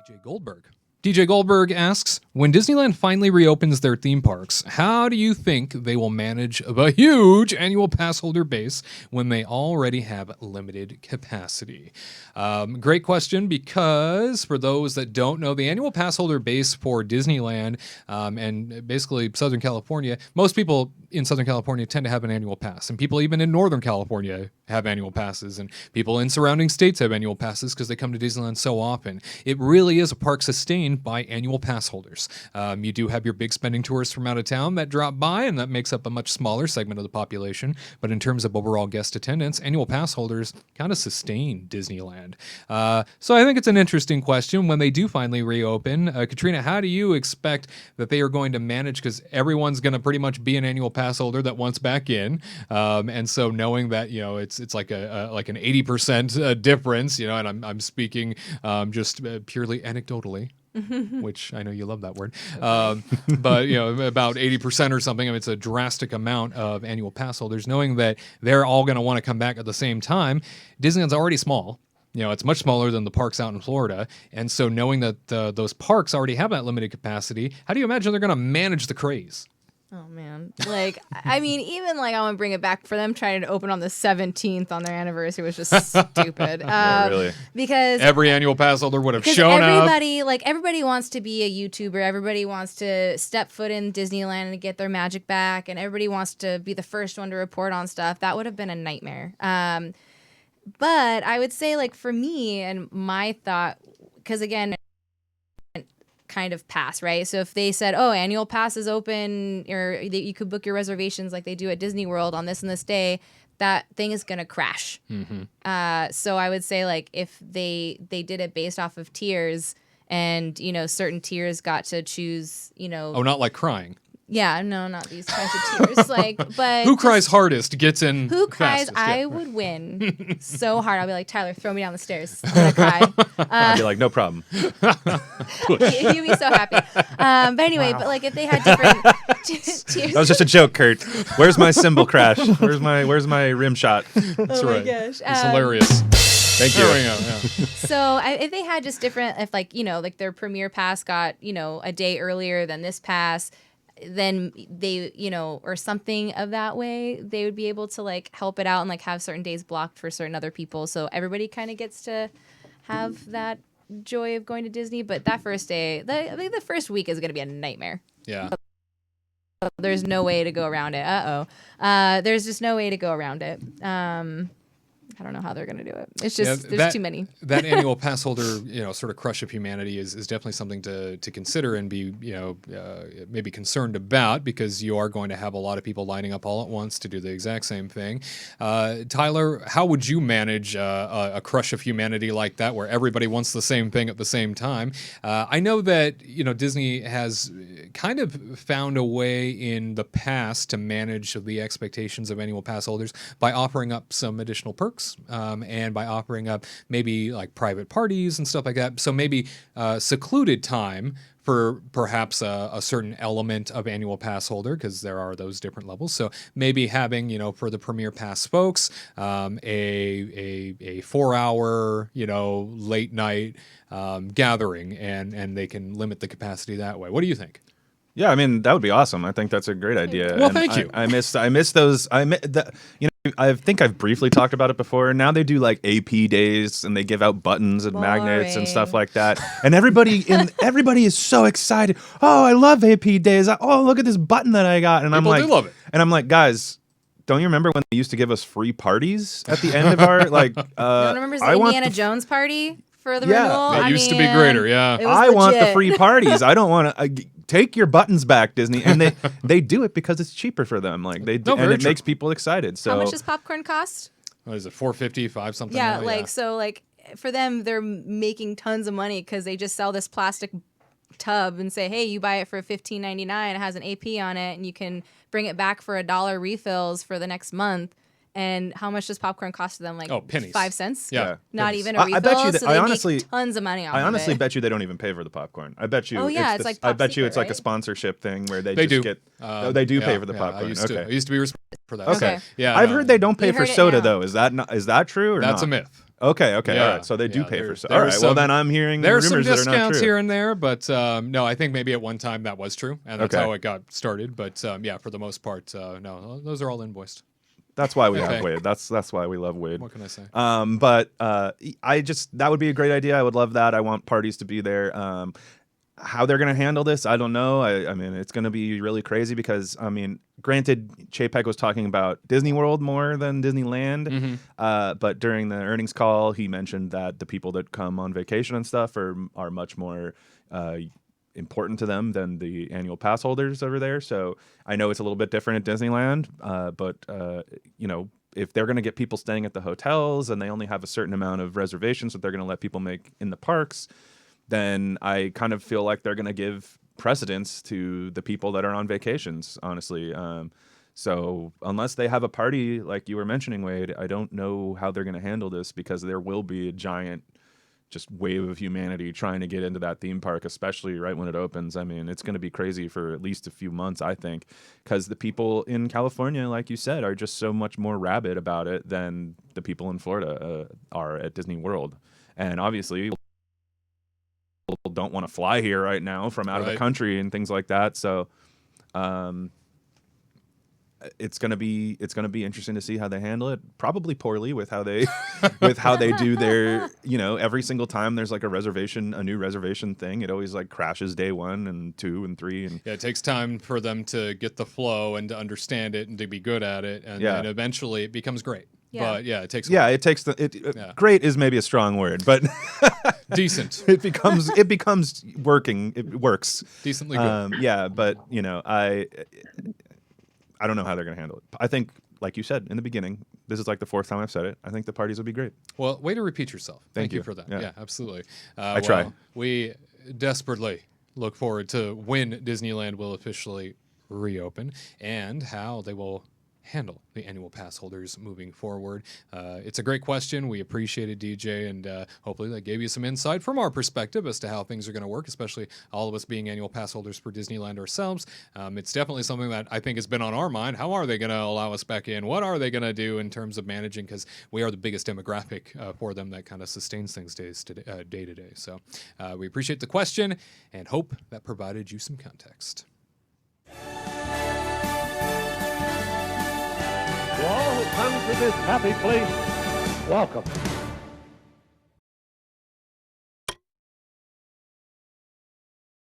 DJ Goldberg. DJ Goldberg asks, when Disneyland finally reopens their theme parks, how do you think they will manage a huge annual pass holder base when they already have limited capacity? Great question, because for those that don't know, the annual pass holder base for Disneyland and basically Southern California, most people in Southern California tend to have an annual pass, and people even in Northern California have annual passes, and people in surrounding states have annual passes because they come to Disneyland so often. It really is a park sustained by annual pass holders. You do have your big spending tourists from out of town that drop by, and that makes up a much smaller segment of the population. But in terms of overall guest attendance, annual pass holders kind of sustain Disneyland. So I think it's an interesting question when they do finally reopen. Katrina, how do you expect that they are going to manage? Because everyone's going to pretty much be an annual pass holder that wants back in, and so knowing that it's like an 80% difference, and I'm speaking just purely anecdotally. Which I know you love that word, but about 80% or something. I mean, it's a drastic amount of annual pass holders. Knowing that they're all going to want to come back at the same time, Disneyland's already small. It's much smaller than the parks out in Florida, and so knowing that those parks already have that limited capacity, how do you imagine they're going to manage the craze? Oh man, I mean, even I want to bring it back for them trying to open on the 17th on their anniversary was just stupid. Yeah, really. Because every annual pass holder would have shown everybody wants to be a YouTuber. Everybody wants to step foot in Disneyland and get their magic back, and everybody wants to be the first one to report on stuff. That would have been a nightmare. But I would say, for me and my thought, because again, kind of pass, right? So if they said, oh, annual pass is open, or you could book your reservations like they do at Disney World on this and this day, that thing is going to crash. Mm-hmm. So I would say if they did it based off of tiers and, certain tiers got to choose, Oh, not like crying. Yeah, no, not these kinds of tiers. But who cries hardest gets in. Who cries? Fastest, I would win so hard. I'll be like, Tyler, throw me down the stairs. I'm gonna cry. I'd be like, no problem. You'd be so happy. But anyway, wow. But if they had different tiers. That was just a joke, Kurt. Where's my cymbal crash? Where's my rim shot? That's oh right. My gosh. It's hilarious. Thank you. There we go, yeah. So if they had just different, if their premier pass got a day earlier than this pass, then they, or something of that way, they would be able to help it out and have certain days blocked for certain other people. So everybody kind of gets to have that joy of going to Disney. But that first day, I think the first week is going to be a nightmare. Yeah. There's no way to go around it. There's just no way to go around it. I don't know how they're going to do it. It's just there's too many. That annual pass holder, sort of crush of humanity is definitely something to consider and be, maybe concerned about, because you are going to have a lot of people lining up all at once to do the exact same thing. Tyler, how would you manage a crush of humanity like that, where everybody wants the same thing at the same time? I know that Disney has kind of found a way in the past to manage the expectations of annual pass holders by offering up some additional perks. And by offering up maybe private parties and stuff like that. So maybe secluded time for perhaps a certain element of annual pass holder, because there are those different levels. So maybe having, for the Premier Pass folks, a 4-hour, late night gathering, and they can limit the capacity that way. What do you think? Yeah, I mean, that would be awesome. I think that's a great idea. Well, thank you. I miss those. I think I've briefly talked about it before. Now they do AP days, and they give out buttons and magnets and stuff like that. And everybody is so excited. Oh, I love AP days. Oh, look at this button that I got. And People do love it. And I'm like, guys, don't you remember when they used to give us free parties at the end of our you don't remember the Indiana Jones party for the renewal? It used to be greater. Yeah, I want the free parties. I don't want to. Take your buttons back, Disney, and they do it because it's cheaper for them. And it makes people excited. So how much does popcorn cost? What is it, $4.50, $5 something? Yeah, so for them, they're making tons of money because they just sell this plastic tub and say, hey, you buy it for $15.99. It has an AP on it, and you can bring it back for $1 refills for the next month. And how much does popcorn cost to them? Pennies. 5 cents? Yeah. Not pennies. even a refill. I bet you so they make tons of money off of it. I honestly bet you they don't even pay for the popcorn. I bet you. Oh, yeah, it's I bet you secret, it's like a right? sponsorship thing where they do. just get. They do pay for the popcorn. I used to be responsible for that. Okay. Yeah. I've heard they don't pay You for heard it soda now. though. Is that true or That's not? a myth. Okay, Yeah, all right. So they do yeah, pay for there's- stuff. All right, there's well some- then I'm hearing There's some rumors that are not discounts true. here and there, but no, I think maybe at one time that was true, and that's Okay. how it got started. But yeah, for the most part, no, those are all invoiced. That's why we Okay. have Wade. That's why we love Wade. What can I say? But that would be a great idea. I would love that. I want parties to be there. How they're going to handle this, I don't know. I mean, it's going to be really crazy because, I mean, granted, Chapek was talking about Disney World more than Disneyland. But during the earnings call, he mentioned that the people that come on vacation and stuff are much more important to them than the annual pass holders over there. So I know it's a little bit different at Disneyland, but you know, if they're going to get people staying at the hotels and they only have a certain amount of reservations that they're going to let people make in the parks, then I kind of feel like they're going to give precedence to the people that are on vacations, honestly. So unless they have a party like you were mentioning, Wade, I don't know how they're going to handle this because there will be a giant just wave of humanity trying to get into that theme park, especially right when it opens. I mean, it's going to be crazy for at least a few months, I think, because the people in California, like you said, are just so much more rabid about it than the people in Florida are at Disney World. And obviously, people don't want to fly here right now from out of the Right. country and things like that. So it's gonna be interesting to see how they handle it. Probably poorly with how they do their, you know, every single time there's like a new reservation thing, it always like crashes day 1 and 2 and 3 and Yeah, it takes time for them to get the flow and to understand it and to be good at it, and Yeah. then eventually it becomes great. Yeah. But yeah, it takes yeah, it takes Yeah. great is maybe a strong word, but decent, it becomes working. It works. decently good. Yeah, but you know, I don't know how they're going to handle it. I think, like you said in the beginning, this is like the 4th time I've said it. I think the parties will be great. Well, way to repeat yourself. Thank you you. for that. Yeah. Yeah, absolutely. I try. Well, we desperately look forward to when Disneyland will officially reopen and how they will handle the annual pass holders moving forward. It's a great question. We appreciate it, DJ, and hopefully that gave you some insight from our perspective as to how things are going to work, especially all of us being annual pass holders for Disneyland ourselves. It's definitely something that I think has been on our mind. How are they going to allow us back in? What are they going to do in terms of managing? Because we are the biggest demographic for them that kind of sustains things day to day. So we appreciate the question and hope that provided you some context. To all who come to this happy place, welcome.